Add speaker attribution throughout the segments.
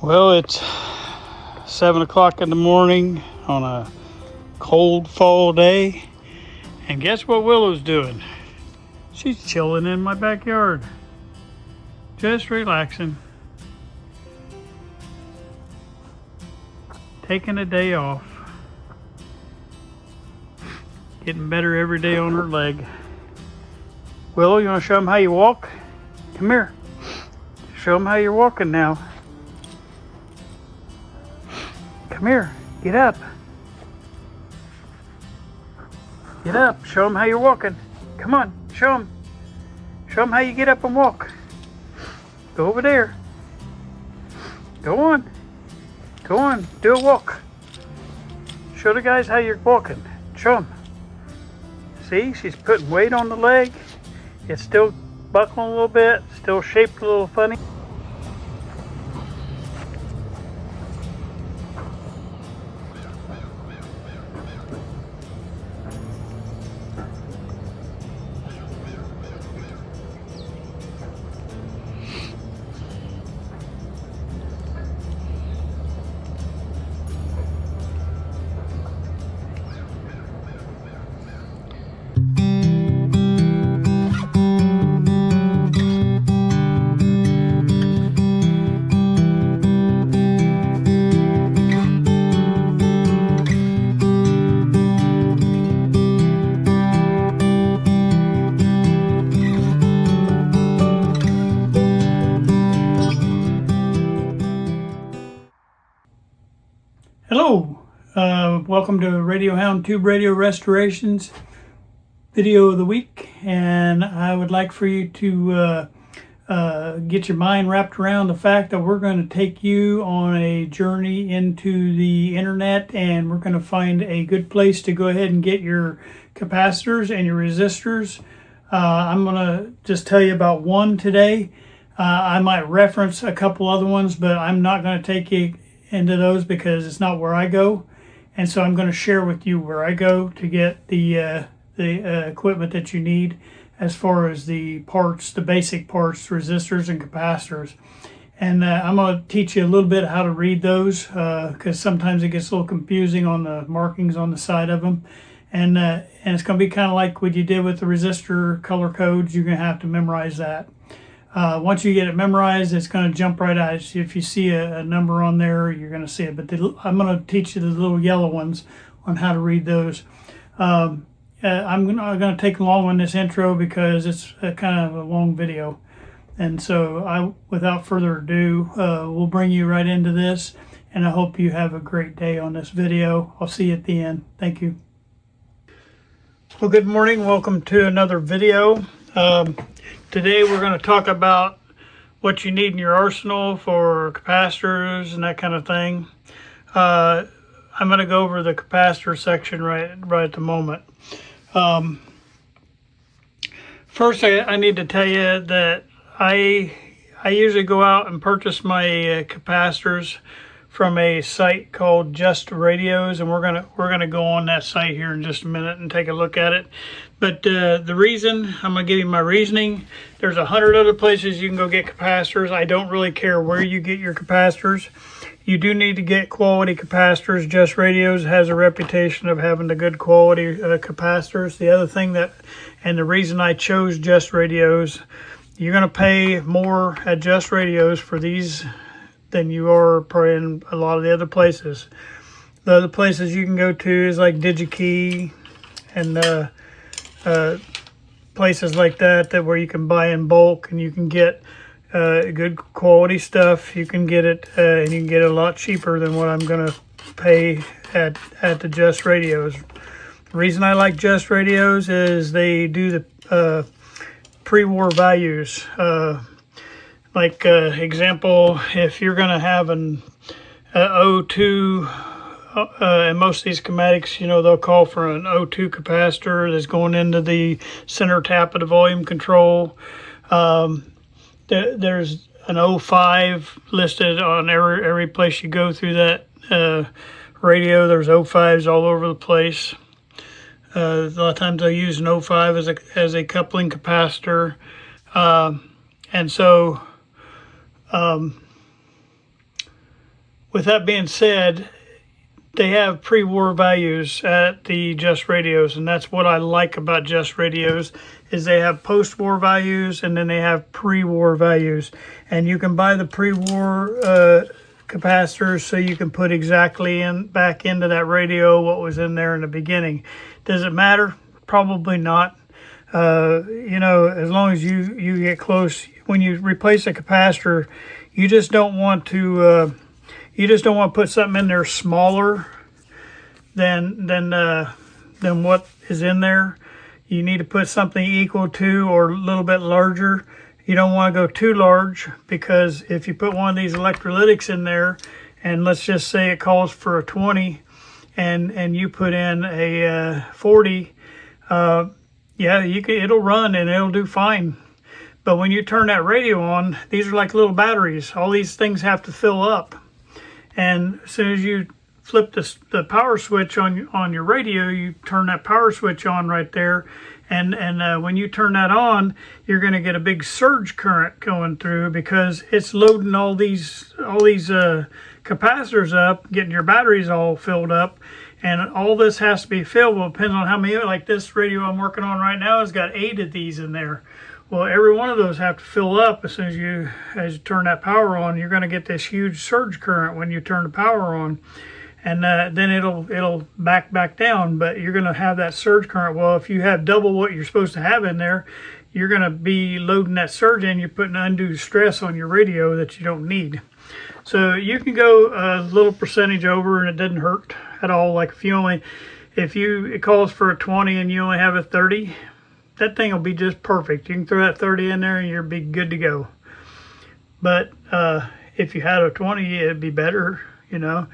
Speaker 1: Well, it's 7 o'clock in the morning on a cold fall day. And guess what Willow's doing? She's chilling in my backyard. Just relaxing. Taking a day off. Getting better every day on her leg. Willow, you want to show them how you walk? Come here. Show them how you're walking now. Come here. Get up. Get up. Show them how you're walking. Come on. Show them. Show them how you get up and walk. Go over there. Go on. Go on. Do a walk. Show the guys how you're walking. Show them. See, she's putting weight on the leg. It's still buckling a little bit. Still shaped a little funny. Hello, welcome to Radio Hound Tube Radio Restorations video of the week, and I would like for you to get your mind wrapped around the fact that we're going to take you on a journey into the internet, and we're going to find a good place to go ahead and get your capacitors and your resistors. I'm going to just tell you about one today. I might reference a couple other ones, but I'm not going to take you into those because it's not where I go, and so I'm going to share with you where I go to get the equipment that you need as far as the parts, the basic parts, resistors and capacitors. And I'm going to teach you a little bit how to read those because sometimes it gets a little confusing on the markings on the side of them, and it's going to be kind of like what you did with the resistor color codes. You're going to have to memorize that. Once you get it memorized, it's going to jump right out. If you see a number on there, you're going to see it. But I'm going to teach you the little yellow ones on how to read those. I'm going to take long on this intro because it's kind of a long video. And so without further ado, we'll bring you right into this. And I hope you have a great day on this video. I'll see you at the end. Thank you. Well, good morning. Welcome to another video. Today we're going to talk about what you need in your arsenal for capacitors and that kind of thing. I'm going to go over the capacitor section right at the moment. First, I need to tell you that I usually go out and purchase my capacitors from a site called Just Radios, and we're gonna go on that site here in just a minute and take a look at it. But the reason, I'm gonna give you my reasoning. There's 100 other places you can go get capacitors. I don't really care where you get your capacitors. You do need to get quality capacitors. Just Radios has a reputation of having the good quality capacitors. The other thing and the reason I chose Just Radios, you're gonna pay more at Just Radios for these than you are probably in a lot of the other places. The other places you can go to is like DigiKey and places like that where you can buy in bulk and you can get good quality stuff. You can get it and you can get it a lot cheaper than what I'm going to pay at the Just Radios. The reason I like Just Radios is they do the pre-war values. Like example, if you're going to have an O2, and most of these schematics, they'll call for an O2 capacitor that's going into the center tap of the volume control. There's an O5 listed on every place you go through that radio. There's O5s all over the place. A lot of times they'll use an O5 as a coupling capacitor. And so with that being said, they have pre-war values at the Just Radios, and that's what I like about Just Radios, is they have post-war values and then they have pre-war values. And you can buy the pre-war capacitors so you can put exactly back into that radio what was in there in the beginning. Does it matter? Probably not. You know, as long as you get close. When you replace a capacitor, you just don't want to put something in there smaller than what is in there. You need to put something equal to or a little bit larger. You don't want to go too large, because if you put one of these electrolytics in there, and let's just say it calls for a 20, and you put in a 40, yeah, it'll run and it'll do fine. But when you turn that radio on, these are like little batteries. All these things have to fill up. And as soon as you flip the power switch on your radio, you turn that power switch on right there. And when you turn that on, you're going to get a big surge current going through, because it's loading all these capacitors up, getting your batteries all filled up. And all this has to be filled. Well, it depends on how many. Like this radio I'm working on right now has got 8 of these in there. Well, every one of those have to fill up as soon as you turn that power on. You're going to get this huge surge current when you turn the power on, and then it'll back down. But you're going to have that surge current. Well, if you have double what you're supposed to have in there, you're going to be loading that surge in. You're putting undue stress on your radio that you don't need. So you can go a little percentage over, and it doesn't hurt at all. Like if it calls for a 20 and you only have a 30. That thing will be just perfect. You can throw that 30 in there and you'll be good to go. But if you had a 20, it'd be better, you know.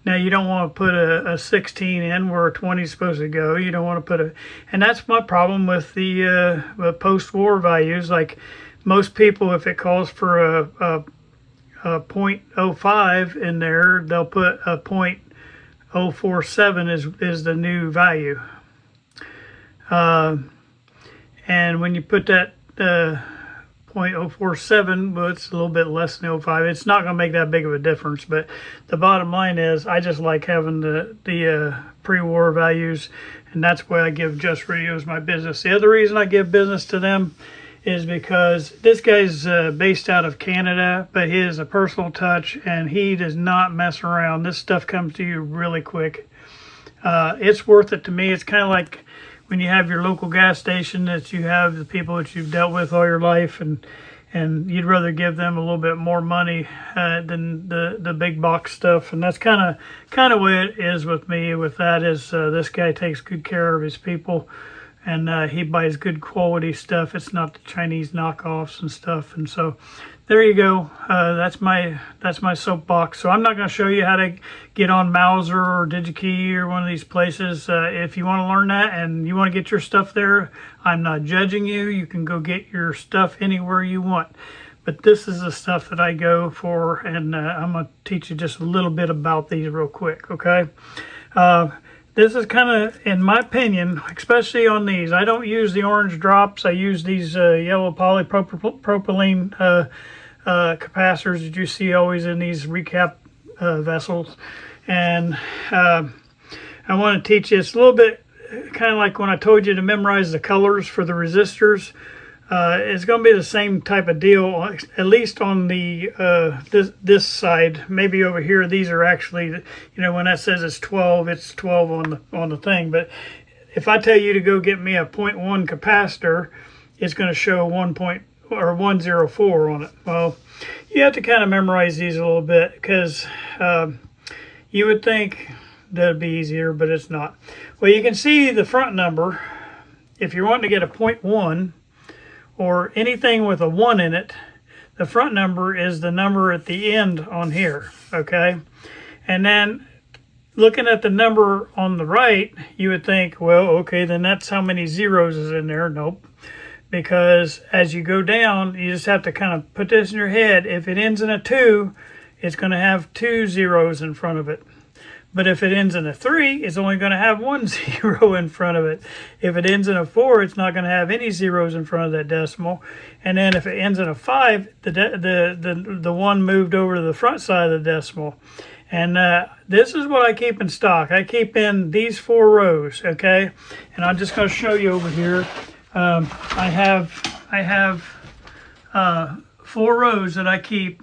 Speaker 1: Now, you don't want to put a 16 in where a 20 is supposed to go. You don't want to put and that's my problem with the post-war values. Like most people, if it calls for a 0.05 in there, they'll put a 0.047 is the new value. And when you put that 0.047, well, it's a little bit less than 0.05. It's not going to make that big of a difference. But the bottom line is, I just like having the pre-war values, and that's why I give Just Radios my business. The other reason I give business to them is because this guy's based out of Canada, but he has a personal touch, and he does not mess around. This stuff comes to you really quick. It's worth it to me. It's kind of like when you have your local gas station, that you have the people that you've dealt with all your life, and you'd rather give them a little bit more money than the big box stuff. And that's kind of what it is with me. With that is this guy takes good care of his people, and he buys good quality stuff. It's not the Chinese knockoffs and stuff. And so there you go. That's my soapbox. So I'm not going to show you how to get on Mauser or DigiKey or one of these places. If you want to learn that and you want to get your stuff there, I'm not judging you. You can go get your stuff anywhere you want. But this is the stuff that I go for, and I'm going to teach you just a little bit about these real quick, okay? This is kind of, in my opinion, especially on these, I don't use the orange drops. I use these yellow polypropylene capacitors that you see always in these recap vessels. And I want to teach you, it's a little bit kind of like when I told you to memorize the colors for the resistors. It's going to be the same type of deal, at least on the this side. Maybe over here, these are actually, you know, when that says it's 12 on the thing. But if I tell you to go get me a 0.1 capacitor, it's going to show 104 on it. Well, you have to kind of memorize these a little bit, because you would think that'd be easier, but it's not. Well, you can see the front number. If you're wanting to get a 0.1 or anything with a 1 in it, the front number is the number at the end on here, okay? And then looking at the number on the right, you would think, well, okay, then that's how many zeros is in there. Nope. Because as you go down, you just have to kind of put this in your head. If it ends in a 2, it's going to have 2 zeros in front of it. But if it ends in a 3, it's only going to have 1 zero in front of it. If it ends in a 4, it's not going to have any zeros in front of that decimal. And then if it ends in a 5, the 1 moved over to the front side of the decimal. And this is what I keep in stock. I keep in these 4 rows, okay? And I'm just going to show you over here. I have 4 rows that I keep.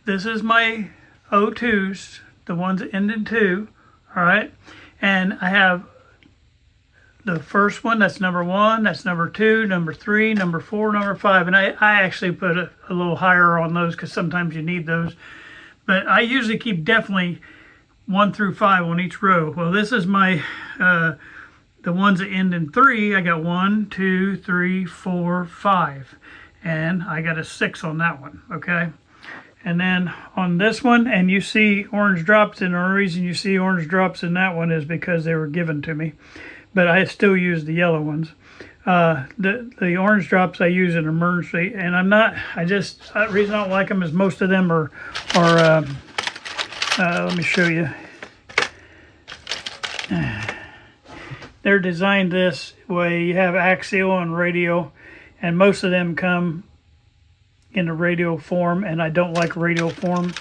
Speaker 1: This is my O2s, the ones that end in 2, all right? And I have the first one, that's number 1, that's number 2, number 3, number 4, number 5. And I actually put a little higher on those because sometimes you need those. But I usually keep definitely 1 through 5 on each row. Well, this is my, the ones that end in 3. I got 1, 2, 3, 4, 5. And I got a 6 on that one, okay? And then on this one, and you see orange drops, and the only reason you see orange drops in that one is because they were given to me. But I still use the yellow ones. The orange drops I use in emergency, and the reason I don't like them is most of them are let me show you. They're designed this way. You have axial and radial, and most of them come in the radial form, and I don't like radial form.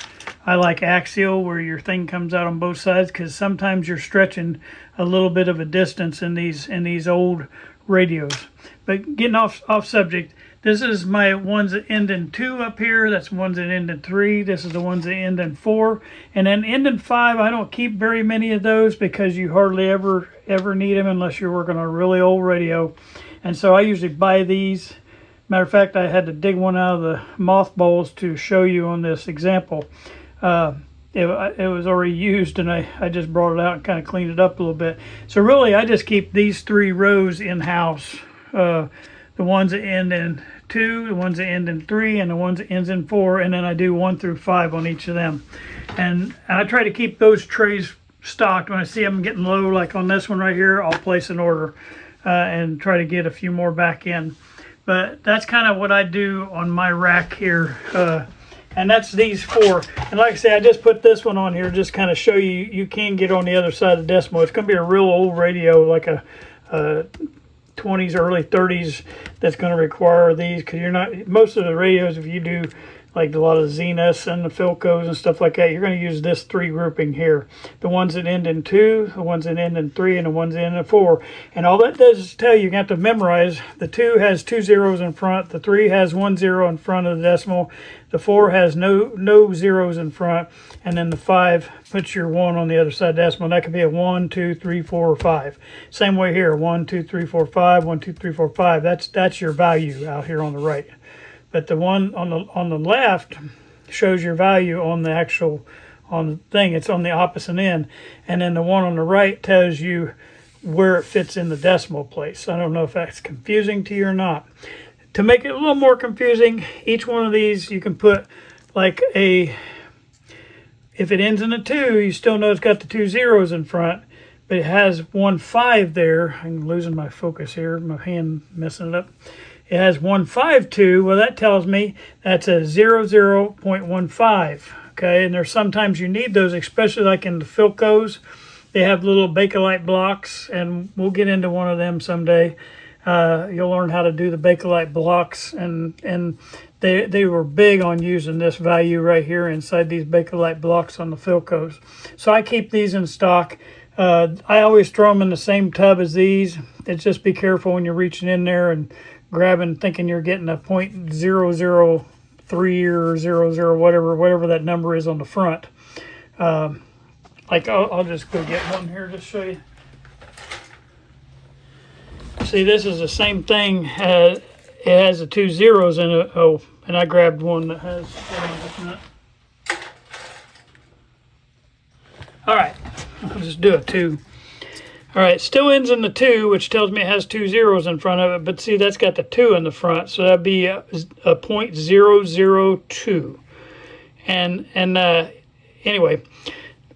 Speaker 1: I like axial, where your thing comes out on both sides, because sometimes you're stretching a little bit of a distance in these old radios. But getting off subject, this is my ones that end in 2 up here. That's the ones that end in 3. This is the ones that end in 4. And then end in 5, I don't keep very many of those because you hardly ever need them unless you're working on a really old radio. And so I usually buy these. Matter of fact, I had to dig one out of the mothballs to show you on this example. It was already used, and I just brought it out and kind of cleaned it up a little bit. So really, I just keep these 3 rows in-house. The ones that end in 2, the ones that end in 3, and the ones that ends in 4, and then I do 1 through 5 on each of them. And I try to keep those trays stocked. When I see them getting low, like on this one right here, I'll place an order and try to get a few more back in. But that's kind of what I do on my rack here. And that's these 4. And like I say, I just put this one on here just kind of show you can get on the other side of the decimal. It's going to be a real old radio, like a 20s, early 30s, that's going to require these, because you're not, most of the radios, if you do like a lot of Zeniths and the Philcos and stuff like that, you're going to use this 3 grouping here. The ones that end in 2, the ones that end in 3, and the ones that end in 4. And all that does is tell you have to memorize. The 2 has 2 zeros in front. The 3 has 1 0 in front of the decimal. The 4 has no zeros in front. And then the 5 puts your 1 on the other side of the decimal. That could be a 1, 2, 3, 4, or 5. Same way here, 1, 2, 3, 4, 5, 1, 2, 3, 4, 5. That's your value out here on the right. But the one on the left shows your value on the actual on the thing. It's on the opposite end, and then the one on the right tells you where it fits in the decimal place. I don't know if that's confusing to you or not. To make it a little more confusing, each one of these you can put like if it ends in a 2, you still know it's got the 2 zeros in front, but it has 1 5 there. I'm losing my focus here. My hand messing it up. It has 152. Well, that tells me that's a 00.15. Okay, and there's sometimes you need those, especially like in the Philcos. They have little Bakelite blocks, and we'll get into one of them someday. You'll learn how to do the Bakelite blocks, and they were big on using this value right here inside these Bakelite blocks on the Philcos. So I keep these in stock. I always throw them in the same tub as these. It's just be careful when you're reaching in there and grabbing, thinking you're getting a .003 or 00 whatever that number is on the front. Like I'll just go get one here to show you. See, this is the same thing. It has the 2 zeros in it. Oh, and I grabbed one that has. All right, I'll just do a 2. All right, still ends in the 2, which tells me it has 2 zeros in front of it. But see, that's got the 2 in the front, so that'd be a .002. And anyway,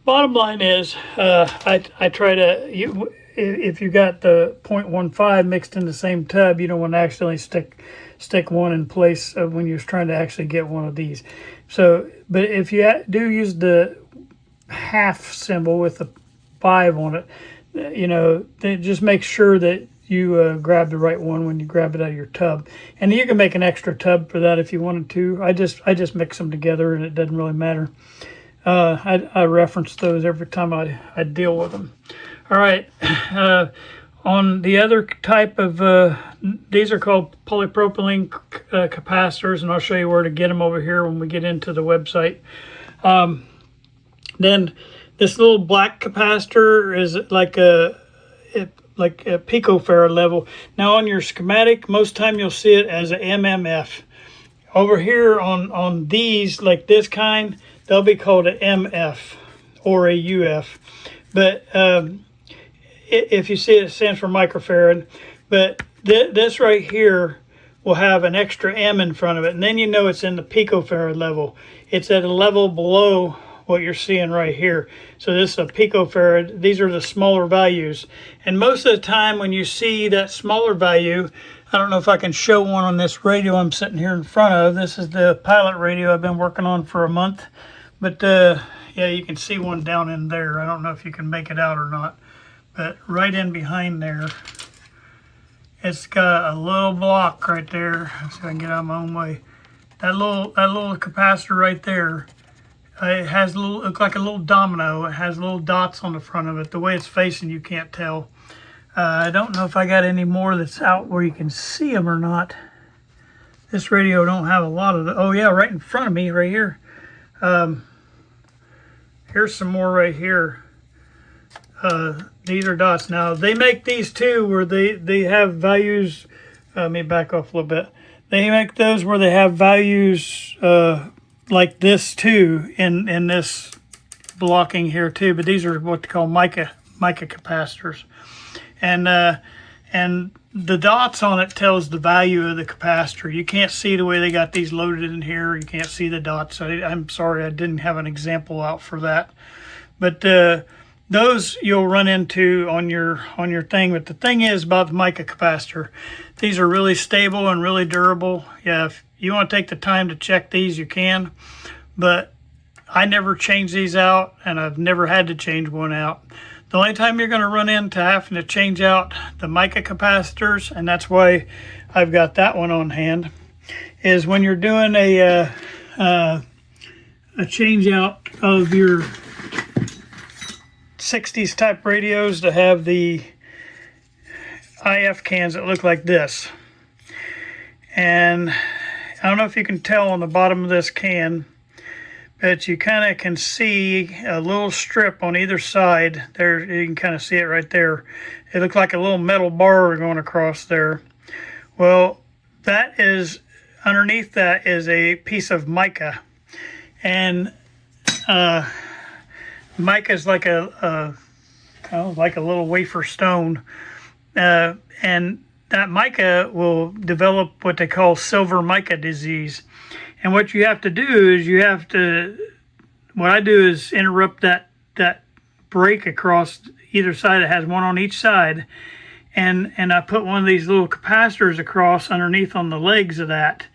Speaker 1: bottom line is, I try to if you got the .15 mixed in the same tub, you don't want to accidentally stick one in place when you're trying to actually get one of these. So, but if you do use the half symbol with the 5 on it, then just make sure that you grab the right one when you grab it out of your tub. And you can make an extra tub for that if you wanted to. I just mix them together, and it doesn't really matter. I reference those every time I deal with them. All right. On the other type of, these are called polypropylene capacitors, and I'll show you where to get them over here when we get into the website. Then this little black capacitor is like a picofarad level. Now on your schematic, most time you'll see it as a MMF. Over here on these, like this kind, they'll be called an MF or a UF. But if you see it, it stands for microfarad. But this right here will have an extra M in front of it, and then you know it's in the picofarad level. It's at a level below what you're seeing right here. So this is a picofarad. These are the smaller values. And most of the time when you see that smaller value, I don't know if I can show one on this radio I'm sitting here in front of. This is the pilot radio I've been working on for a month. But yeah, you can see one down in there. I don't know if you can make it out or not. But right in behind there, it's got a little block right there. Let's see if I can get out of my own way. That little capacitor right there, it has looks like a little domino. It has little dots on the front of it. The way it's facing, you can't tell. I don't know if I got any more that's out where you can see them or not. This radio don't have a lot of the. Oh yeah, right in front of me, right here. Here's some more right here. These are dots. Now they make these too where they have values. Let me back off a little bit. They make those where they have values like this too in this blocking here too. But these are what they call Mica capacitors, and the dots on it tells the value of the capacitor. You can't see the way they got these loaded in here. You can't see the dots. I'm sorry I didn't have an example out for that, but those you'll run into on your thing. But the thing is about the Mica capacitor, these are really stable and really durable. Yeah, if you want to take the time to check these, you can, but I never change these out, and I've never had to change one out. The only time you're going to run into having to change out the Mica capacitors, and that's why I've got that one on hand, is when you're doing a change out of your 60s type radios to have the IF cans that look like this. And I don't know if you can tell on the bottom of this can, but you kind of can see a little strip on either side. There, you can kind of see it right there. It looks like a little metal bar going across there. Well, that is, underneath that is a piece of mica. And mica is like a little wafer stone. And that mica will develop what they call silver mica disease. And what you have to do is what I do is interrupt that break across either side. It has one on each side. And I put one of these little capacitors across underneath on the legs of that.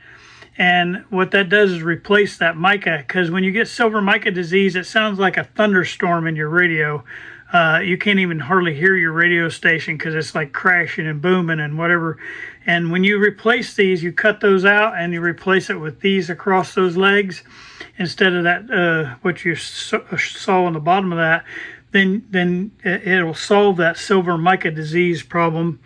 Speaker 1: And what that does is replace that mica, because when you get silver mica disease, it sounds like a thunderstorm in your radio. You can't even hardly hear your radio station because it's like crashing and booming and whatever. And when you replace these, you cut those out and you replace it with these across those legs instead of that what you saw on the bottom of that. Then it'll solve that silver mica disease problem.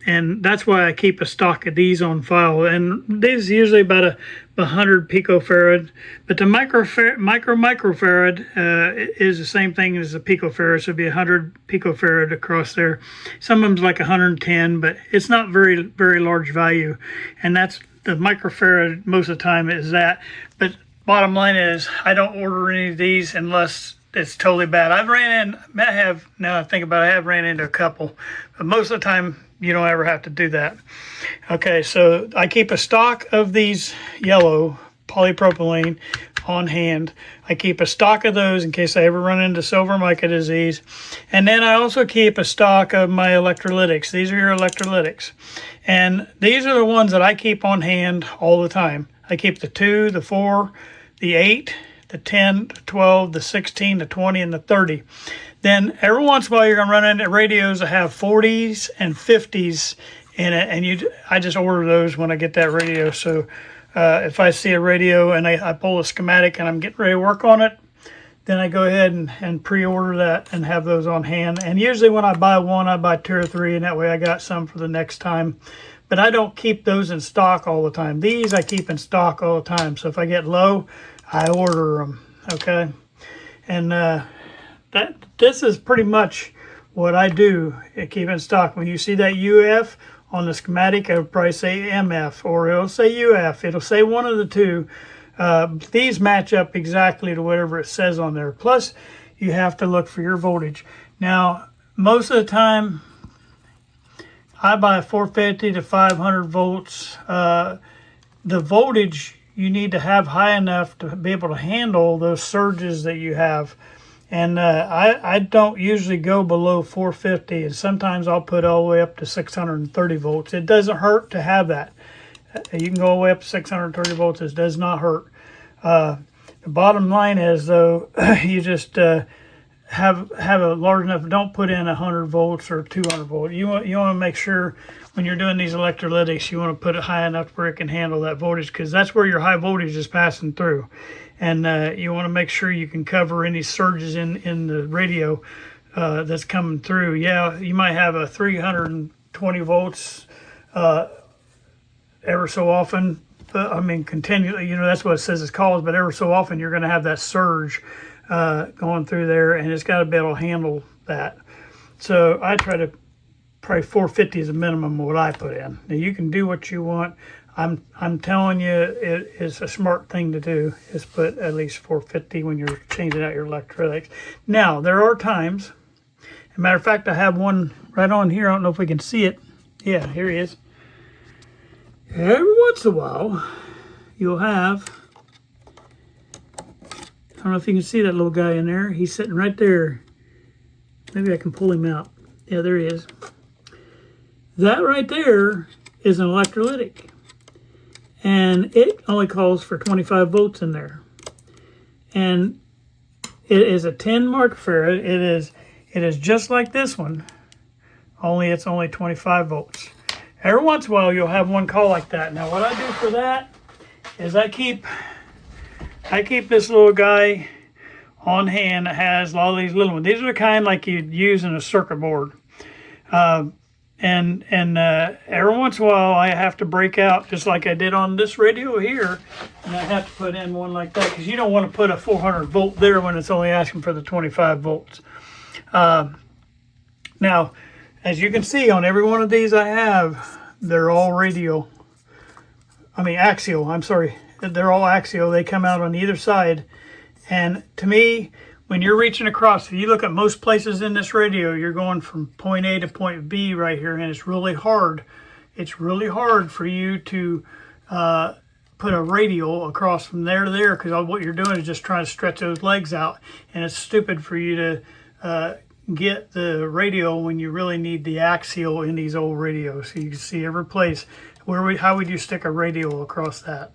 Speaker 1: And that's why I keep a stock of these on file. And these usually about 100 picofarad. But the microfarad is the same thing as a picofarad. So it'd be 100 picofarad across there. Some of them's like 110, but it's not very, very large value. And that's the microfarad most of the time is that. But bottom line is I don't order any of these unless it's totally bad. I have ran into a couple. But most of the time, you don't ever have to do that. Okay, so I keep a stock of these yellow polypropylene on hand. I keep a stock of those in case I ever run into silver mica disease. And then I also keep a stock of my electrolytics. These are your electrolytics. And these are the ones that I keep on hand all the time. I keep the 2, the 4, the 8, the 10, the 12, the 16, the 20, and the 30. Then every once in a while you're going to run into radios that have 40s and 50s in it, and I just order those when I get that radio. So if I see a radio and I pull a schematic and I'm getting ready to work on it, then I go ahead and pre-order that and have those on hand. And usually when I buy one, I buy 2 or 3, and that way I got some for the next time. But I don't keep those in stock all the time. These I keep in stock all the time. So if I get low, I order them, okay? And this is pretty much what I do. I keep in stock. When you see that UF on the schematic, it'll probably say MF, or it'll say UF. It'll say one of the two. These match up exactly to whatever it says on there. Plus, you have to look for your voltage. Now, most of the time, I buy 450 to 500 volts. The voltage you need to have high enough to be able to handle those surges that you have. And I don't usually go below 450, and sometimes I'll put all the way up to 630 volts. It doesn't hurt to have that. You can go all the way up to 630 volts. It does not hurt. The bottom line is, though, you just have a large enough. Don't put in 100 volts or 200 volts. You want to make sure when you're doing these electrolytics, you want to put it high enough where it can handle that voltage, because that's where your high voltage is passing through. And you want to make sure you can cover any surges in the radio that's coming through. Yeah, you might have a 320 volts ever so often. I mean, continually, that's what it says it's called, but ever so often you're going to have that surge going through there, and it's got to be able to handle that. So I try to, probably 450 is the minimum of what I put in. Now you can do what you want. I'm telling you, it is a smart thing to do, is put at least 450 when you're changing out your electrolytics. Now, there are times, as a matter of fact, I have one right on here. I don't know if we can see it. Yeah, here he is. Every once in a while, you'll have, I don't know if you can see that little guy in there. He's sitting right there. Maybe I can pull him out. Yeah, there he is. That right there is an electrolytic. And it only calls for 25 volts in there. And it is a 10 microfarad. It is just like this one, only it's only 25 volts. Every once in a while you'll have one call like that. Now what I do for that is I keep this little guy on hand that has a lot of these little ones. These are the kind like you'd use in a circuit board. And every once in a while I have to break out, just like I did on this radio here, and I have to put in one like that, because you don't want to put a 400 volt there when it's only asking for the 25 volts. Now, as you can see on every one of these I have, they're all axial, I'm sorry. They're all axial. They come out on either side. And to me, when you're reaching across, if you look at most places in this radio, you're going from point A to point B right here, and it's really hard. It's really hard for you to put a radial across from there to there, because what you're doing is just trying to stretch those legs out, and it's stupid for you to get the radial when you really need the axial in these old radios. So you can see every place how would you stick a radial across that?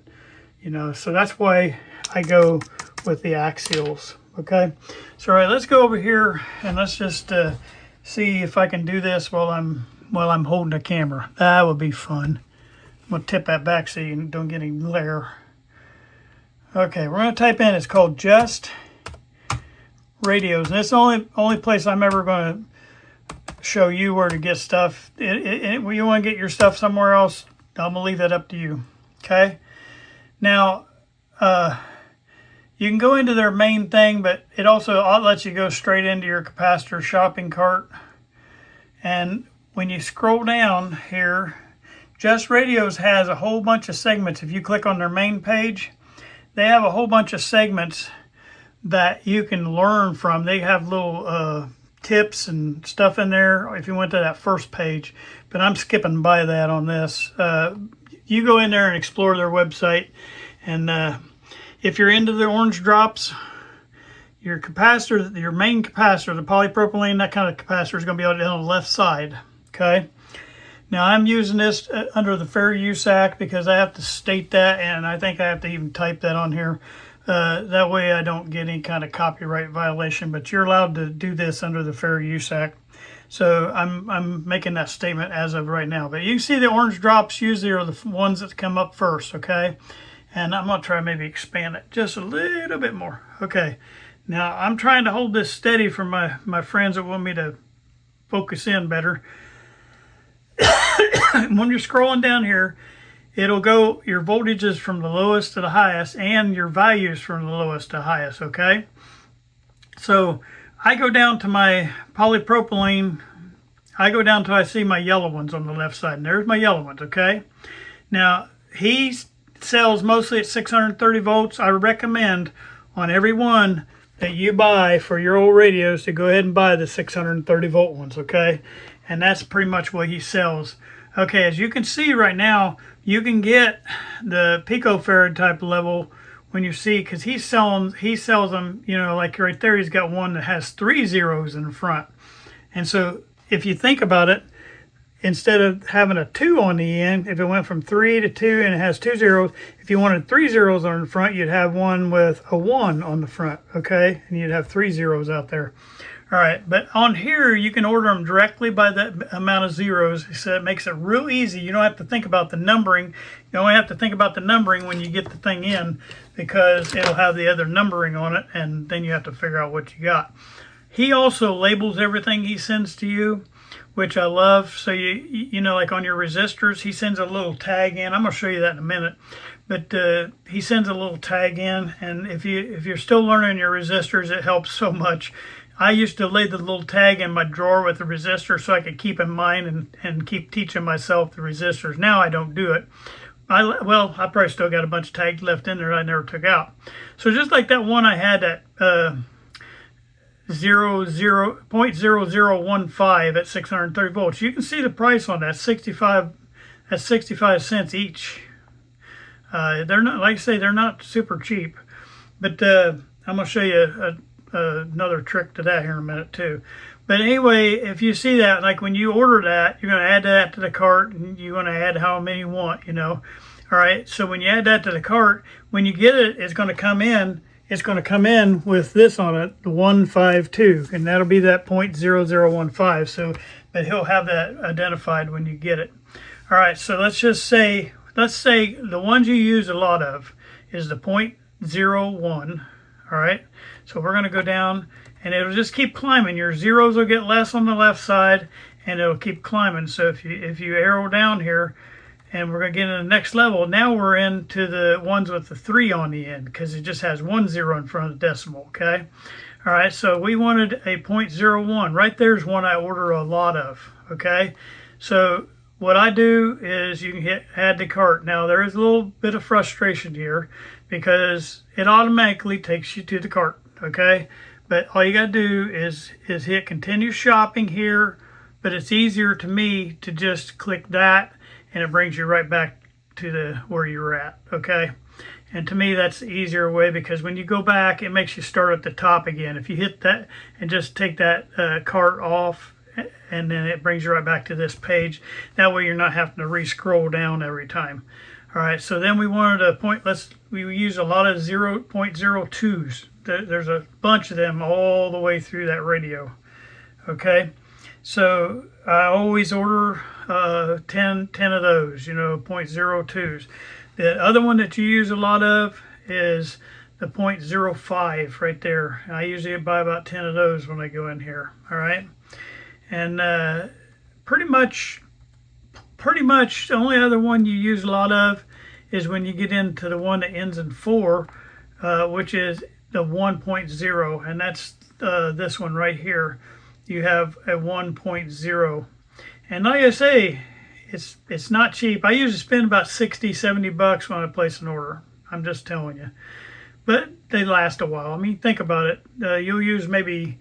Speaker 1: So that's why I go with the axials. Okay, so all right, let's go over here and let's just see if I can do this while I'm holding the camera. That would be fun. I'm gonna tip that back so you don't get any glare. Okay, we're gonna type in. It's called Just Radios, and it's the only place I'm ever going to show you where to get stuff. When you want to get your stuff somewhere else, I'm gonna leave that up to you. Okay, now. You can go into their main thing, but it also lets you go straight into your capacitor shopping cart. And when you scroll down here, Just Radios has a whole bunch of segments. If you click on their main page, they have a whole bunch of segments that you can learn from. They have little tips and stuff in there if you went to that first page, but I'm skipping by that on this. You go in there and explore their website, and if you're into the orange drops, your capacitor, your main capacitor, the polypropylene, that kind of capacitor is going to be on the left side, okay? Now I'm using this under the Fair Use Act because I have to state that, and I think I have to even type that on here. That way I don't get any kind of copyright violation, but you're allowed to do this under the Fair Use Act. So I'm making that statement as of right now. But you can see the orange drops usually are the ones that come up first, okay? And I'm going to try maybe expand it just a little bit more. Okay, Now I'm trying to hold this steady for my friends that want me to focus in better. When you're scrolling down here, it'll go your voltages from the lowest to the highest and your values from the lowest to highest, okay? So I go down to my polypropylene. I go down till I see my yellow ones on the left side, and there's my yellow ones, okay? Now, he sells mostly at 630 volts. I recommend on every one that you buy for your old radios to go ahead and buy the 630 volt ones, okay? And that's pretty much what he sells. Okay, as you can see right now, you can get the picofarad type level when you see, because he sells them, you know, like right there, he's got one that has 3 zeros in the front. And so if you think about it, instead of having a 2 on the end, if it went from 3 to 2 and it has 2 zeros, if you wanted 3 zeros on the front, you'd have one with a 1 on the front, okay? And you'd have 3 zeros out there. All right, but on here, you can order them directly by the amount of zeros, so it makes it real easy. You don't have to think about the numbering. You only have to think about the numbering when you get the thing in, because it'll have the other numbering on it, and then you have to figure out what you got. He also labels everything he sends to you, which I love. So you know, like on your resistors, he sends a little tag in. I'm gonna show you that in a minute, but he sends a little tag in, and if you're still learning your resistors, it helps so much. I used to lay the little tag in my drawer with the resistor so I could keep in mind and keep teaching myself the resistors. Now I don't do it. I probably still got a bunch of tags left in there I never took out. So just like that one I had at 0.0015 at 630 volts, you can see the price on that, 65 cents each. They're not, like I say, they're not super cheap, but I'm gonna show you another trick to that here in a minute too. But anyway, if you see that, like when you order that, you're going to add that to the cart, and you're going to add how many you want, you know. All right, so when you add that to the cart, when you get it, it's going to come in. It's going to come in with this on it, the 152, and that'll be that 0.0015. So, but he'll have that identified when you get it. All right, so let's say the ones you use a lot of is the 0.01. All right, so we're going to go down, and it'll just keep climbing. Your zeros will get less on the left side, and it'll keep climbing. So if you arrow down here, and we're going to get into the next level, now we're into the ones with the 3 on the end, because it just has 1 0 in front of the decimal, okay? All right, so we wanted a 0.01. Right there's one I order a lot of, okay? So what I do is you can hit add to cart. Now there is a little bit of frustration here, because it automatically takes you to the cart, okay? But all you got to do is hit continue shopping here, but it's easier to me to just click that, and it brings you right back to where you were at, okay? And to me, that's the easier way, because when you go back, it makes you start at the top again. If you hit that and just take that cart off, and then it brings you right back to this page. That way you're not having to re-scroll down every time. All right, so then we wanted a point, we use a lot of 0.02s. There's a bunch of them all the way through that radio, okay? So I always order 10 of those, you know, 0.02s. The other one that you use a lot of is the 0.05 right there. I usually buy about 10 of those when I go in here, all right? And pretty much the only other one you use a lot of is when you get into the one that ends in 4, which is the 1.0, and that's this one right here. You have a 1.0, and like I say, it's not cheap. I usually spend about 60-70 bucks when I place an order. I'm just telling you, but they last a while. I mean, think about it. You'll use maybe,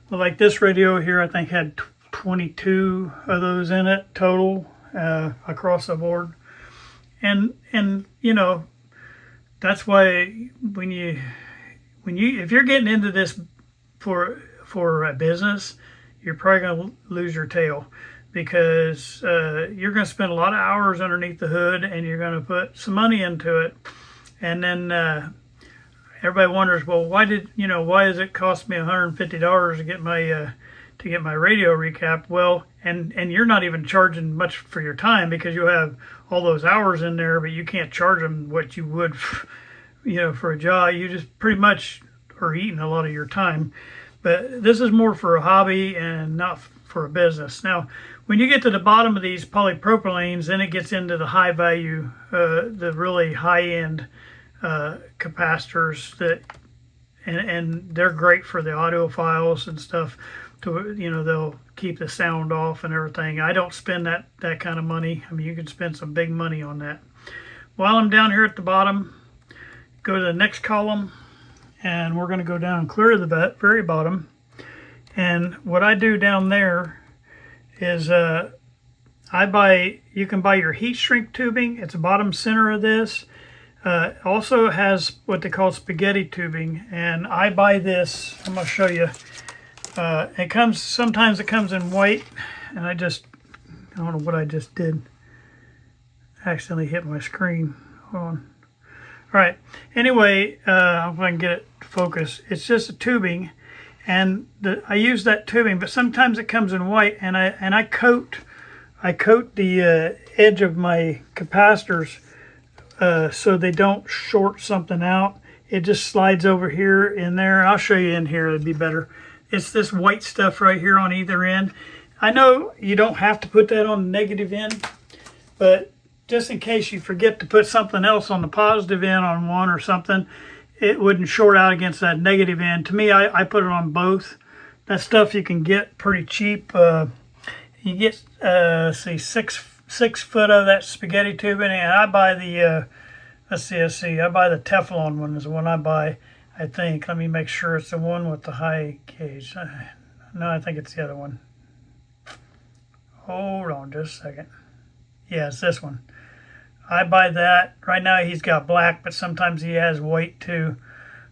Speaker 1: well, like this radio here, I think had 22 of those in it total across the board, and you know, that's why if you're getting into this for a business, you're probably going to lose your tail, because you're going to spend a lot of hours underneath the hood, and you're going to put some money into it, and then everybody wonders, well, why does it cost me $150 to get my radio recapped? Well, and you're not even charging much for your time, because you have all those hours in there, but you can't charge them what you would, you know, for a job. You just pretty much or eating a lot of your time. But this is more for a hobby and not for a business. Now, when you get to the bottom of these polypropylenes, then it gets into the high value, the really high end capacitors that, and they're great for the audiophiles and stuff. To, you know, they'll keep the sound off and everything. I don't spend that kind of money. I mean, you can spend some big money on that. While I'm down here at the bottom, go to the next column, and we're going to go down and clear the very bottom. And what I do down there is you can buy your heat shrink tubing. It's the bottom center of this. Also has what they call spaghetti tubing, and I buy this. I'm going to show you. Sometimes it comes in white, and I don't know what I just did. Accidentally hit my screen. Hold on. All right. Anyway, if I can get it to focus, it's just a tubing, and I use that tubing, but sometimes it comes in white, and I coat the edge of my capacitors so they don't short something out. It just slides over here in there. I'll show you in here. It'd be better. It's this white stuff right here on either end. I know you don't have to put that on the negative end, but just in case you forget to put something else on the positive end on one or something, it wouldn't short out against that negative end. To me, I put it on both. That stuff you can get pretty cheap. You get, see, six foot of that spaghetti tubing, and I buy the, let's see, I buy the Teflon one is the one I buy. I think. Let me make sure it's the one with the high gauge. No, I think it's the other one. Hold on just a second. Yeah, it's this one. I buy that. Right now he's got black, but sometimes he has white too.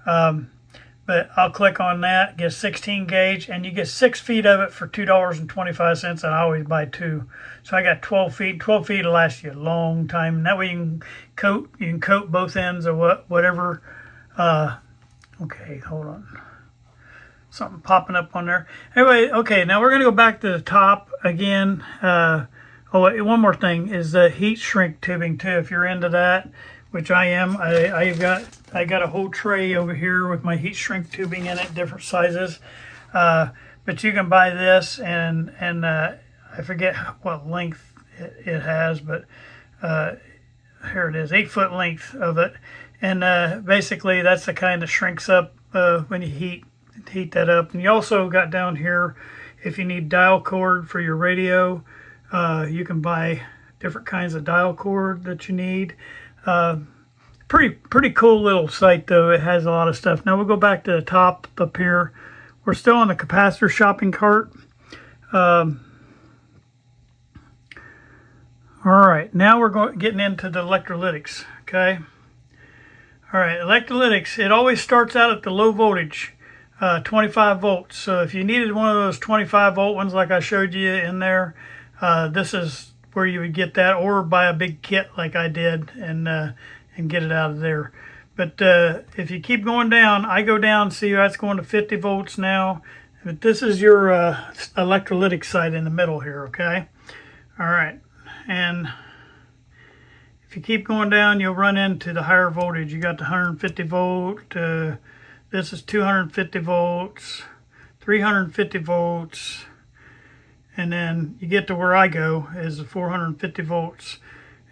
Speaker 1: But I'll click on that, get 16 gauge, and you get 6 feet of it for $2.25, and I always buy 2. So I got 12 feet. 12 feet will last you a long time. And that way you can coat both ends of whatever. Okay, hold on. Something popping up on there. Anyway, okay, now we're going to go back to the top again. One more thing is the heat shrink tubing too. If you're into that, which I am, I got a whole tray over here with my heat shrink tubing in it, different sizes. But you can buy this, and I forget what length it has, but here it is, 8 foot length of it. And basically that's the kind that shrinks up when you heat that up. And you also got down here, if you need dial cord for your radio, you can buy different kinds of dial cord that you need. Pretty cool little site though. It has a lot of stuff. Now we'll go back to the top up here. We're still on the capacitor shopping cart. All right, now we're getting into the electrolytics. Okay. All right, electrolytics, it always starts out at the low voltage, 25 volts. So if you needed one of those 25 volt ones like I showed you in there, this is where you would get that, or buy a big kit like I did and get it out of there. But if you keep going down, I go down, see that's going to 50 volts now. But this is your electrolytic side in the middle here, okay? All right, and if you keep going down, you'll run into the higher voltage. You got the 150 volt, this is 250 volts, 350 volts, and then you get to where I go is the 450 volts.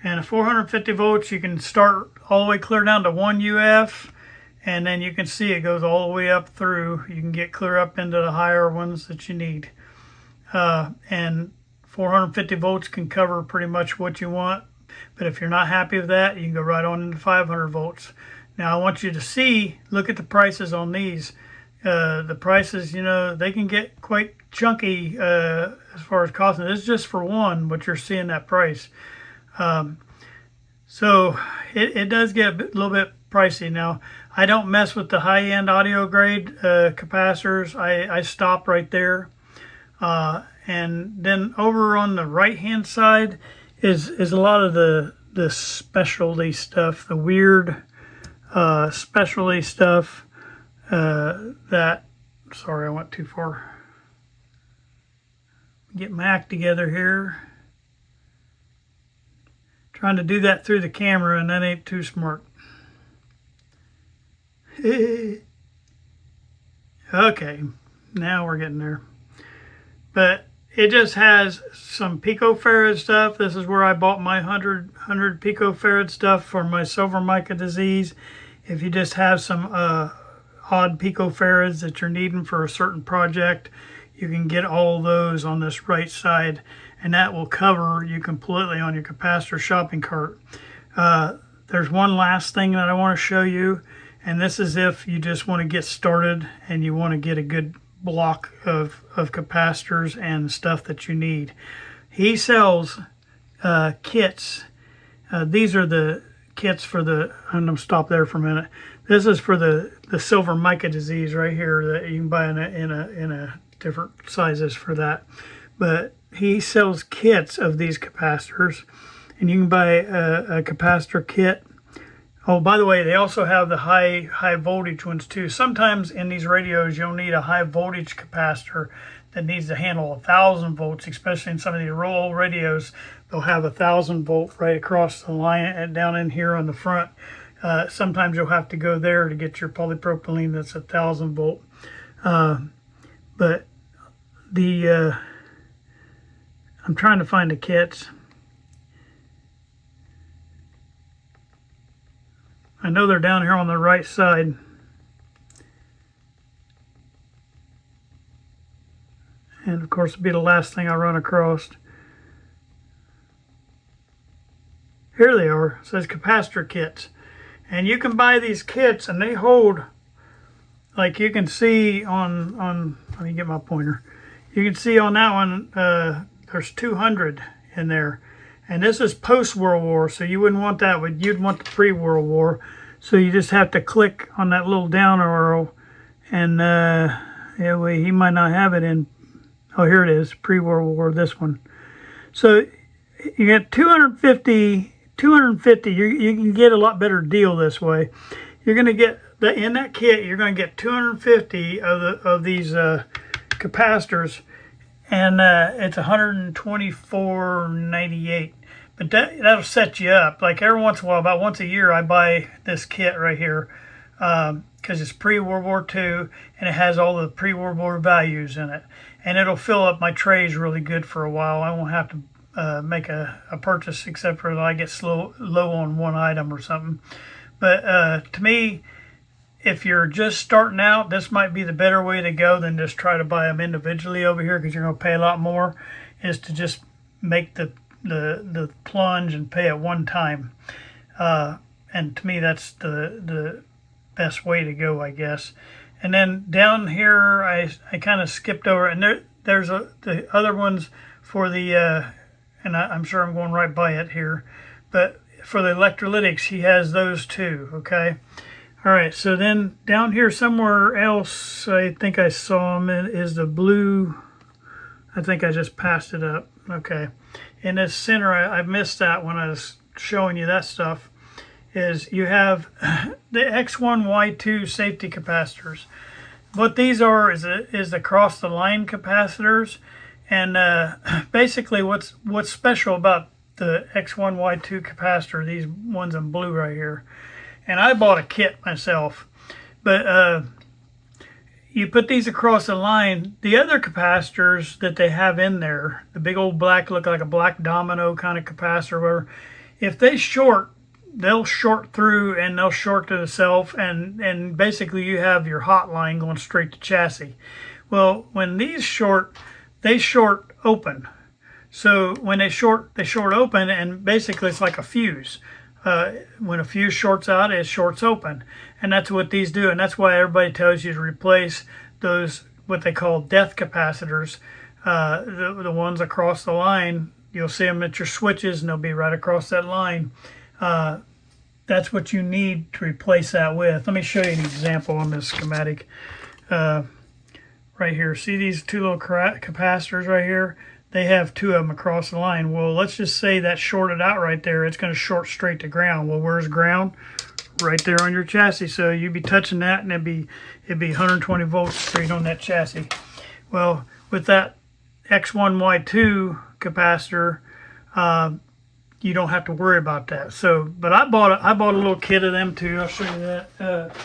Speaker 1: And at 450 volts, you can start all the way clear down to 1 UF, and then you can see it goes all the way up through. You can get clear up into the higher ones that you need. And 450 volts can cover pretty much what you want. But if you're not happy with that, you can go right on into 500 volts. Now I want you to look at the prices on these. The prices, you know, they can get quite chunky as far as costing. This is just for one, but you're seeing that price. So it does get a little bit pricey. Now, I don't mess with the high-end audio grade capacitors. I stop right there. And then over on the right-hand side is a lot of the specialty stuff, the weird specialty stuff sorry, I went too far. Get my act together here. Trying to do that through the camera, and that ain't too smart. Okay, now we're getting there. But it just has some picofarad stuff. This is where I bought my 100 picofarad stuff for my silver mica disease. If you just have some odd picofarads that you're needing for a certain project, you can get all those on this right side, and that will cover you completely on your capacitor shopping cart. There's one last thing that I want to show you, and this is if you just want to get started and you want to get a good block of capacitors and stuff that you need. He sells kits. These are the kits for the, I'm going to stop there for a minute. This is for the silver mica disease right here that you can buy in a different sizes for that. But he sells kits of these capacitors, and you can buy a capacitor kit. Oh, by the way, they also have the high voltage ones too. Sometimes in these radios, you'll need a high voltage capacitor that needs to handle 1,000 volts, especially in some of the real old radios. They'll have 1,000 volt right across the line and down in here on the front. Sometimes you'll have to go there to get your polypropylene that's 1,000 volt. But the I'm trying to find the kits. I know they're down here on the right side. And of course, it'll be the last thing I run across. Here they are. It says capacitor kits. And you can buy these kits, and they hold, like you can see on let me get my pointer. You can see on that one, there's 200 in there. And this is post-World War, so you wouldn't want that, but you'd want the pre-World War. So you just have to click on that little down arrow, and yeah, well, he might not have it in, oh, here it is, pre-World War, this one. So you get 250, you can get a lot better deal this way. You're going to get, in that kit, you're going to get 250 of these capacitors, and it's $124.98. But that'll set you up. Like every once in a while, about once a year, I buy this kit right here because it's pre-World War II, and it has all the pre-World War values in it. And it'll fill up my trays really good for a while. I won't have to make a purchase except for I get low on one item or something. But to me, if you're just starting out, this might be the better way to go than just try to buy them individually over here, because you're going to pay a lot more, is to just make the plunge and pay at one time. And to me, that's the best way to go, I guess. And then down here, I kind of skipped over, and there's the other ones for the, and I'm sure I'm going right by it here, but for the electrolytics, he has those too, okay? All right, so then down here somewhere else, I think I saw them, is the blue, I think I just passed it up, okay. In this center, I missed that when I was showing you that stuff, is you have the X1, Y2 safety capacitors. What these are is across the line capacitors, and basically what's special about the X1, Y2 capacitor, these ones in blue right here, and I bought a kit myself, but you put these across the line. The other capacitors that they have in there, the big old black, look like a black domino kind of capacitor, where if they short, they'll short through and they'll short to the self, and basically you have your hot line going straight to chassis. Well, when these short, they short open. So when they short open, and basically it's like a fuse. When a fuse shorts out, it shorts open, and that's what these do, and that's why everybody tells you to replace those, what they call death capacitors, the ones across the line. You'll see them at your switches, and they'll be right across that line. That's what you need to replace that with. Let me show you an example on this schematic right here. See these two little capacitors right here? They have two of them across the line. Well, let's just say that shorted out right there. It's going to short straight to ground. Well, where's ground? Right there on your chassis. So you'd be touching that, and it'd be 120 volts straight on that chassis. Well, with that X1Y2 capacitor, you don't have to worry about that. So, but I bought a little kit of them too. I'll show you that.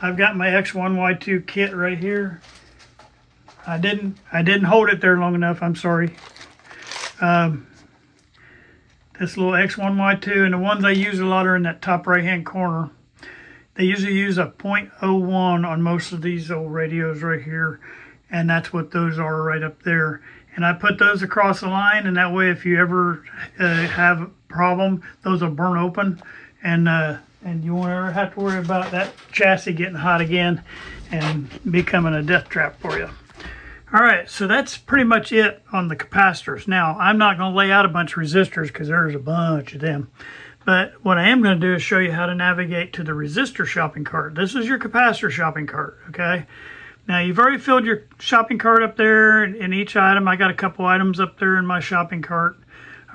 Speaker 1: I've got my X1Y2 kit right here. I didn't hold it there long enough. I'm sorry. This little X1Y2, and the ones I use a lot are in that top right hand corner. They usually use a 0.01 on most of these old radios right here, and that's what those are right up there. And I put those across the line, and that way if you ever have a problem, those will burn open, and you won't ever have to worry about that chassis getting hot again and becoming a death trap for you. All right, so that's pretty much it on the capacitors. Now, I'm not going to lay out a bunch of resistors because there's a bunch of them. But what I am going to do is show you how to navigate to the resistor shopping cart. This is your capacitor shopping cart, okay? Now, you've already filled your shopping cart up there in each item. I got a couple items up there in my shopping cart.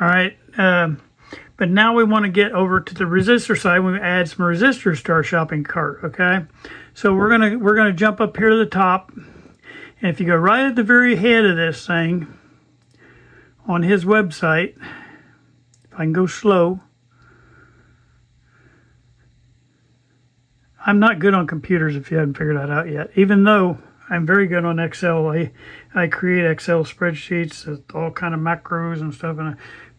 Speaker 1: All right, but now we want to get over to the resistor side. We add some resistors to our shopping cart, okay? So we're gonna jump up here to the top. And if you go right at the very head of this thing, on his website, if I can go slow. I'm not good on computers if you haven't figured that out yet, even though I'm very good on Excel. I create Excel spreadsheets with all kind of macros and stuff,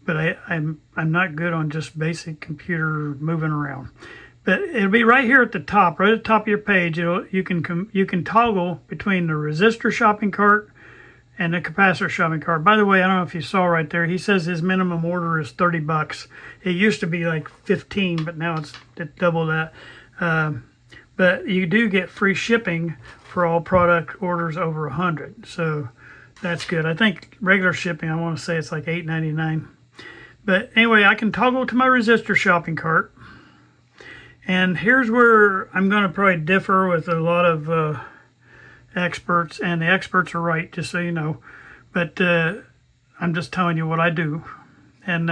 Speaker 1: but I'm not good on just basic computer moving around. But it'll be right here at the top, right at the top of your page. You can toggle between the resistor shopping cart and the capacitor shopping cart. By the way, I don't know if you saw right there, he says his minimum order is $30. It used to be like 15, but now it's double that. But you do get free shipping for all product orders over 100, so that's good. I think regular shipping, I want to say it's like $8.99. But anyway, I can toggle to my resistor shopping cart. And here's where I'm going to probably differ with a lot of experts, and the experts are right, just so you know. But I'm just telling you what I do. And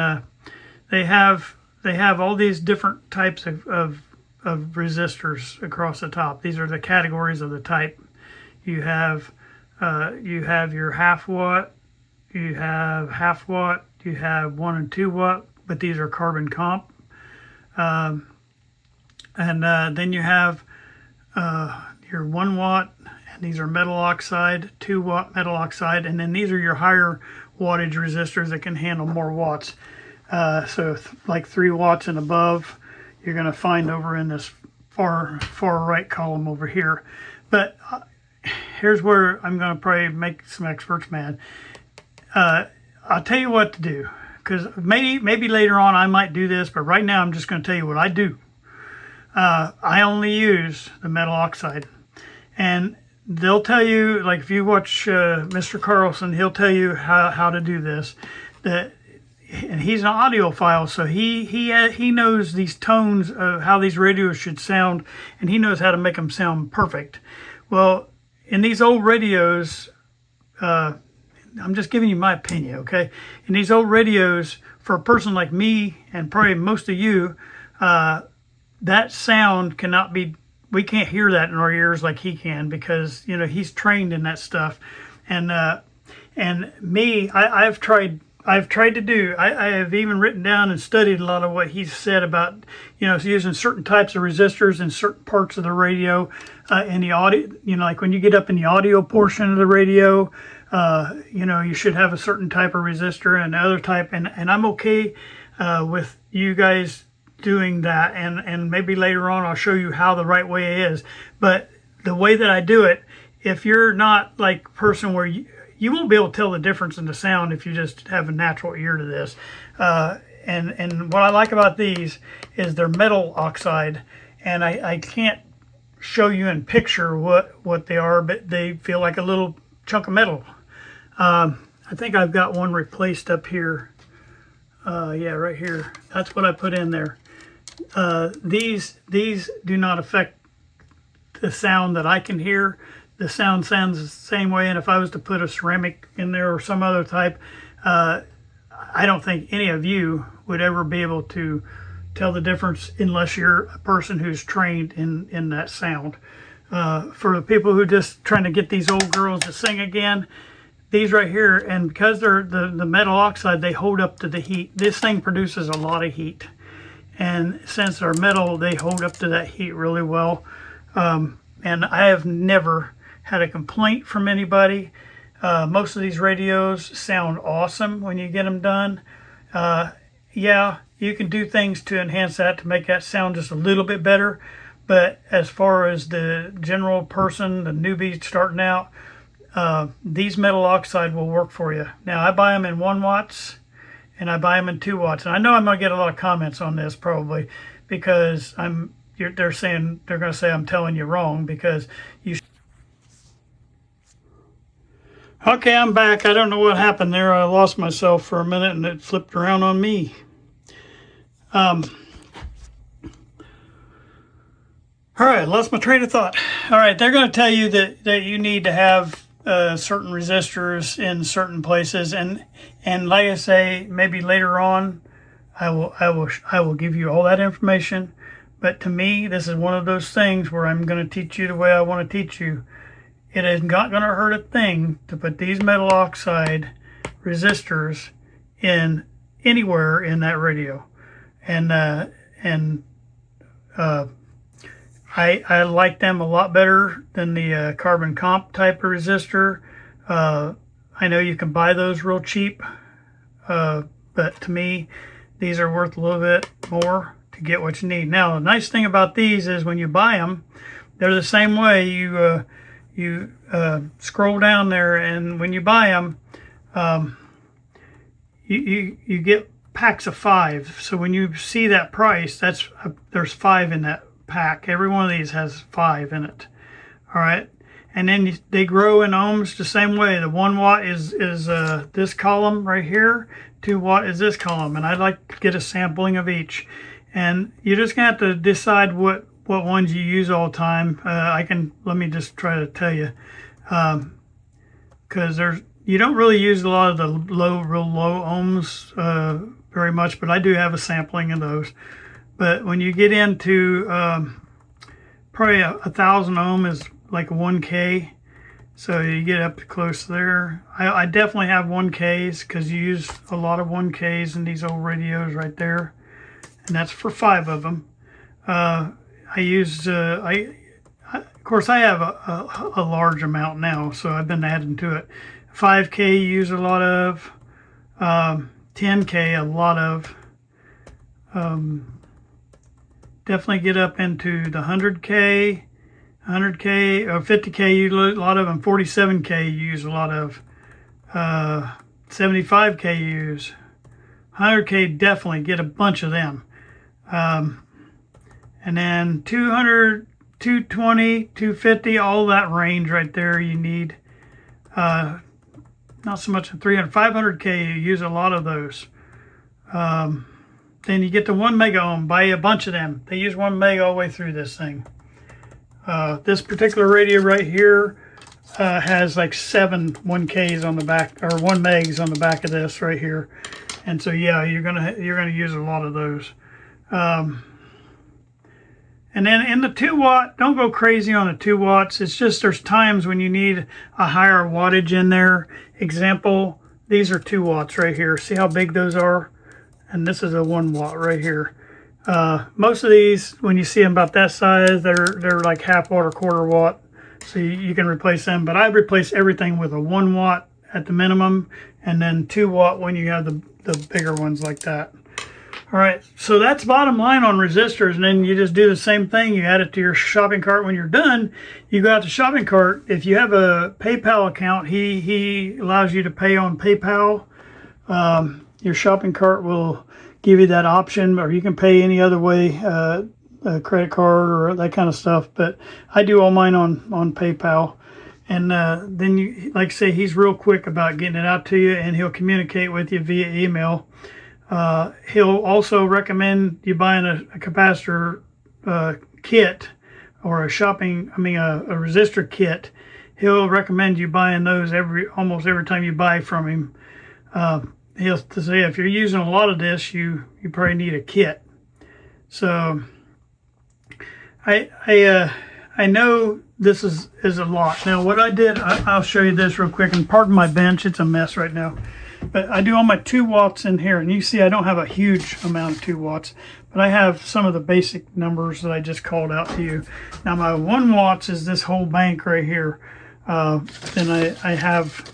Speaker 1: they have all these different types of resistors across the top. These are the categories of the type. You have your half watt, you have half watt, you have 1 and 2 watt, but these are carbon comp. Then you have your 1 watt, and these are metal oxide, 2 watt metal oxide, and then these are your higher wattage resistors that can handle more watts. So like 3 watts and above, you're going to find over in this far right column over here. But here's where I'm going to probably make some experts mad. I'll tell you what to do, because maybe later on I might do this, but right now I'm just going to tell you what I do. I only use the metal oxide, and they'll tell you, like if you watch Mr. Carlson, he'll tell you how to do this. And he's an audiophile, so he knows these tones of how these radios should sound, and he knows how to make them sound perfect. Well, in these old radios, I'm just giving you my opinion, okay? In these old radios, for a person like me and probably most of you, that sound cannot be, we can't hear that in our ears like he can, because he's trained in that stuff. And me, I've tried to do, I have even written down and studied a lot of what he's said about, using certain types of resistors in certain parts of the radio, in the audio, like when you get up in the audio portion of the radio, you should have a certain type of resistor and other type, and I'm okay with you guys doing that, and maybe later on I'll show you how the right way is. But the way that I do it, if you're not like a person where you won't be able to tell the difference in the sound if you just have a natural ear to this. And what I like about these is they're metal oxide, and I can't show you in picture what they are, but they feel like a little chunk of metal. I think I've got one replaced up here. Yeah, right here. That's what I put in there. These do not affect the sound that I can hear. The sound sounds the same way, and if I was to put a ceramic in there or some other type, I don't think any of you would ever be able to tell the difference unless you're a person who's trained in that sound. For the people who are just trying to get these old girls to sing again, these right here, and because they're the metal oxide, they hold up to the heat. This thing produces a lot of heat, and since they're metal, they hold up to that heat really well. and I have never had a complaint from anybody. Most of these radios sound awesome when you get them done. Yeah, you can do things to enhance that, to make that sound just a little bit better. But as far as the general person, the newbie starting out, these metal oxide will work for you. Now, I buy them in 1 watts and I buy them in 2 watts. And I know I'm going to get a lot of comments on this probably, because they're going to say I'm telling you wrong, because you. Okay, I'm back. I don't know what happened there. I lost myself for a minute and it flipped around on me. All right, lost my train of thought. All right, they're going to tell you that you need to have certain resistors in certain places, and like I say, maybe later on, I will give you all that information. But to me, this is one of those things where I'm going to teach you the way I want to teach you. It is not going to hurt a thing to put these metal oxide resistors in anywhere in that radio, and I like them a lot better than the carbon comp type of resistor. I know you can buy those real cheap, but to me, these are worth a little bit more to get what you need. Now, the nice thing about these is when you buy them, they're the same way. You scroll down there, and when you buy them, you get packs of 5. So when you see that price, there's 5 in that pack. Every one of these has 5 in it. All right, and then they grow in ohms the same way. The 1 watt is this column right here. 2 watt is this column, and I'd like to get a sampling of each. And you're just gonna have to decide what ones you use all the time. Let me just try to tell you, because you don't really use a lot of the real low ohms very much, but I do have a sampling of those. But when you get into probably 1,000 ohm is like a 1K, so you get up to close there. I definitely have 1Ks, because you use a lot of 1Ks in these old radios right there, and that's for 5 of them. I use, of course, I have a large amount now, so I've been adding to it. 5K you use a lot of, 10K a lot of, definitely get up into the 100K, or 50K you use a lot of, and 47K you use a lot of, 75K you use, 100K definitely get a bunch of them. And then 200, 220, 250, all that range right there you need. Not so much in 300, 500K, you use a lot of those. Then you get to 1 mega ohm, buy a bunch of them. They use 1 mega all the way through this thing. This particular radio right here has like 7 1Ks on the back, or 1 megs on the back of this right here. And so yeah, you're gonna use a lot of those. And then in the 2 watt, don't go crazy on the 2 watts. It's just there's times when you need a higher wattage in there. Example, these are 2 watts right here. See how big those are? And this is a 1 watt right here. Most of these, when you see them about that size, they're like half watt or quarter watt. So you can replace them. But I replace everything with a 1 watt at the minimum, and then 2 watt when you have the bigger ones like that. All right, so that's bottom line on resistors, and then you just do the same thing. You add it to your shopping cart. When you're done, you go out to shopping cart. If you have a PayPal account, he allows you to pay on PayPal. Your shopping cart will give you that option, or you can pay any other way, a credit card or that kind of stuff. But I do all mine on PayPal. And then, you, like I say, he's real quick about getting it out to you, and he'll communicate with you via email. He'll also recommend you buying a capacitor kit, or a resistor kit. He'll recommend you buying those almost every time you buy from him. He'll say if you're using a lot of this, you probably need a kit. So I know this is a lot. Now what I did, I'll show you this real quick, and pardon my bench, it's a mess right now. But I do all my 2 watts in here, and you see I don't have a huge amount of 2 watts, but I have some of the basic numbers that I just called out to you. Now my 1 watts is this whole bank right here. Then I have,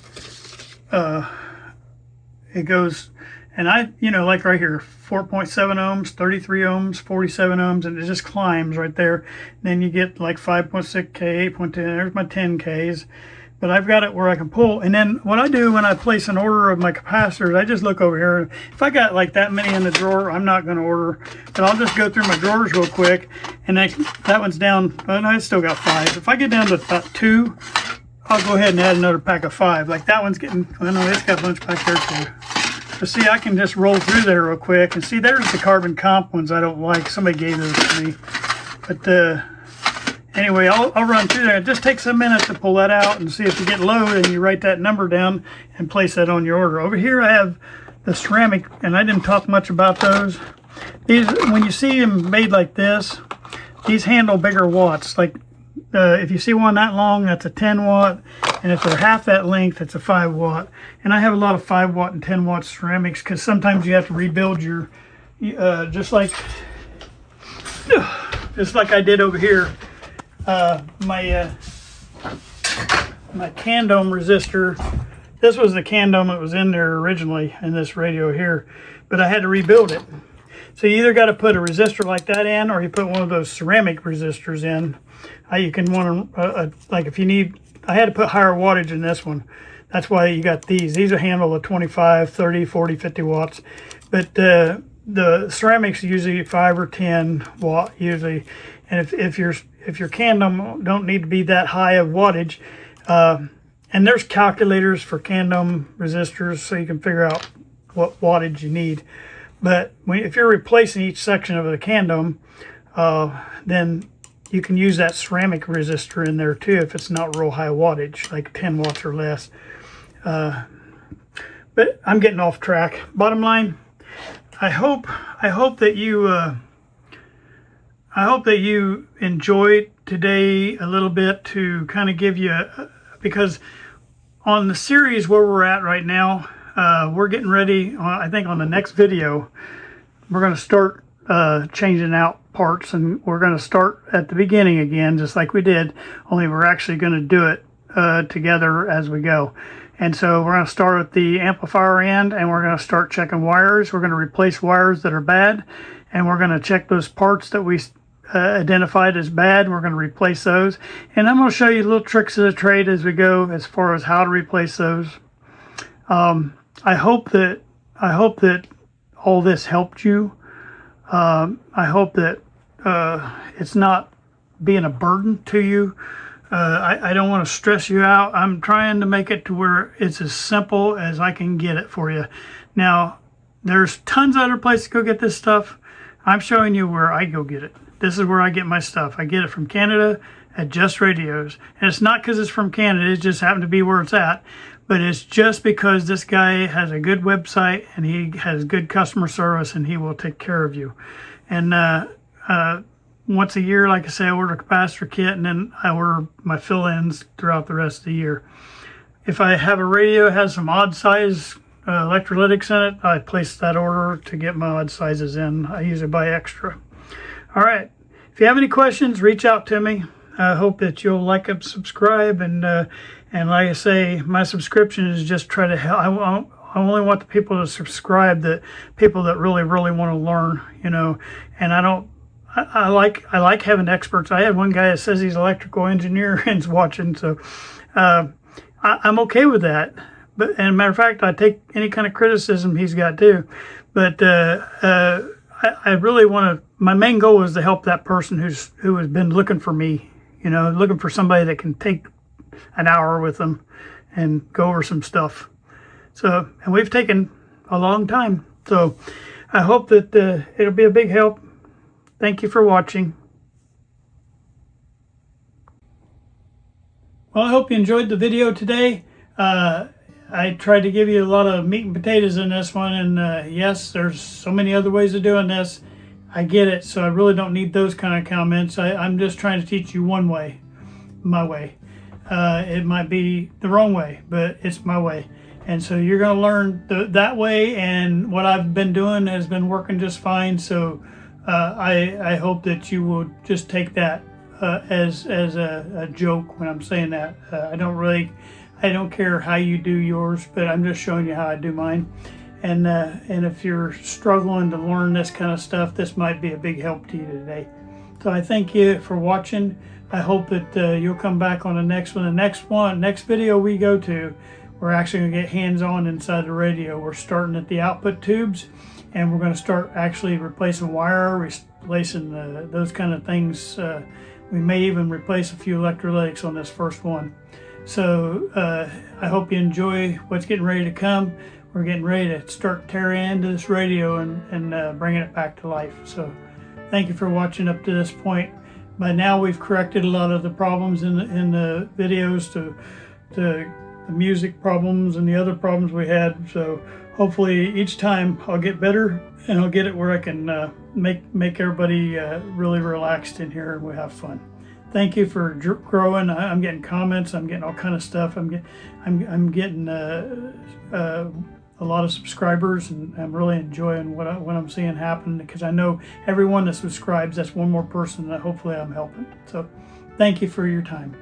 Speaker 1: it goes, and like right here, 4.7 ohms, 33 ohms, 47 ohms, and it just climbs right there. Then you get like 5.6K, 8.10, there's my 10Ks. But I've got it where I can pull. And then what I do when I place an order of my capacitors, I just look over here. If I got like that many in the drawer, I'm not going to order. But I'll just go through my drawers real quick. And that one's down. Well, no, I still got 5. If I get down to about 2, I'll go ahead and add another pack of 5. Like that one's getting, well, no, it's got a bunch back there too. But see, I can just roll through there real quick. And see, there's the carbon comp ones I don't like. Somebody gave those to me. But anyway, I'll run through there. It just takes a minute to pull that out and see if you get low, and you write that number down and place that on your order. Over here I have the ceramic, and I didn't talk much about those. These, when you see them made like this, these handle bigger watts. Like if you see one that long, that's a 10 watt, and if they're half that length, it's a 5 watt. And I have a lot of 5 watt and 10 watt ceramics because sometimes you have to rebuild your, just like I did over here. My Candome resistor. This was the Candome that was in there originally in this radio here, but I had to rebuild it. So you either got to put a resistor like that in, or you put one of those ceramic resistors in. You can want to, like if you need, I had to put higher wattage in this one. That's why you got these. These will handle the 25, 30, 40, 50 watts. But the ceramics usually 5 or 10 watt usually. And if your Candome don't need to be that high of wattage, and there's calculators for Candome resistors so you can figure out what wattage you need. But if you're replacing each section of the Candome, then you can use that ceramic resistor in there too if it's not real high wattage, like 10 watts or less. But I'm getting off track. Bottom line, I hope that you enjoyed today a little bit to kind of give you because on the series where we're at right now, we're getting ready. I think on the next video, we're going to start changing out parts, and we're going to start at the beginning again, just like we did, only we're actually going to do it together as we go. And so we're going to start at the amplifier end, and we're going to start checking wires. We're going to replace wires that are bad, and we're going to check those parts that we identified as bad. We're going to replace those, and I'm going to show you little tricks of the trade as we go as far as how to replace those. I hope that all this helped you. I hope that it's not being a burden to you. I don't want to stress you out. I'm trying to make it to where it's as simple as I can get it for you. Now, there's tons of other places to go get this stuff. I'm showing you where I go get it. This is where I get my stuff. I get it from Canada at Just Radios. And it's not because it's from Canada. It just happened to be where it's at. But it's just because this guy has a good website and he has good customer service and he will take care of you. And once a year, like I say, I order a capacitor kit and then I order my fill-ins throughout the rest of the year. If I have a radio that has some odd size electrolytics in it, I place that order to get my odd sizes in. I usually buy extra. All right. If you have any questions, reach out to me. I hope that you'll like and subscribe. And like I say, my subscription is just try to help. I only want the people to subscribe, that people that really, really want to learn, you know. And I like having experts. I had one guy that says he's an electrical engineer and's watching, so I'm okay with that. But and matter of fact, I take any kind of criticism he's got too. But I really want to. My main goal is to help that person who has been looking for me, you know, looking for somebody that can take an hour with them and go over some stuff. So, and we've taken a long time. So I hope that it'll be a big help. Thank you for watching. Well, I hope you enjoyed the video today. I tried to give you a lot of meat and potatoes in this one, and yes, there's so many other ways of doing this. I get it, so I really don't need those kind of comments. I'm just trying to teach you one way, my way. It might be the wrong way, but it's my way. And so you're going to learn that way, and what I've been doing has been working just fine. So I hope that you will just take that as a joke when I'm saying that. I don't care how you do yours, but I'm just showing you how I do mine. And if you're struggling to learn this kind of stuff, this might be a big help to you today. So I thank you for watching. I hope that you'll come back on the next one. The next video we go to, we're actually going to get hands-on inside the radio. We're starting at the output tubes, and we're going to start actually replacing wire, replacing those kind of things. We may even replace a few electrolytics on this first one. So I hope you enjoy what's getting ready to come. We're getting ready to start tearing into this radio and bringing it back to life. So thank you for watching up to this point. By now we've corrected a lot of the problems in the videos to the music problems and the other problems we had. So hopefully each time I'll get better, and I'll get it where I can make everybody really relaxed in here and we have fun. Thank you for growing. I'm getting comments. I'm getting all kind of stuff. I'm getting a lot of subscribers, and I'm really enjoying what I'm seeing happen, because I know everyone that subscribes, that's one more person that hopefully I'm helping. So thank you for your time.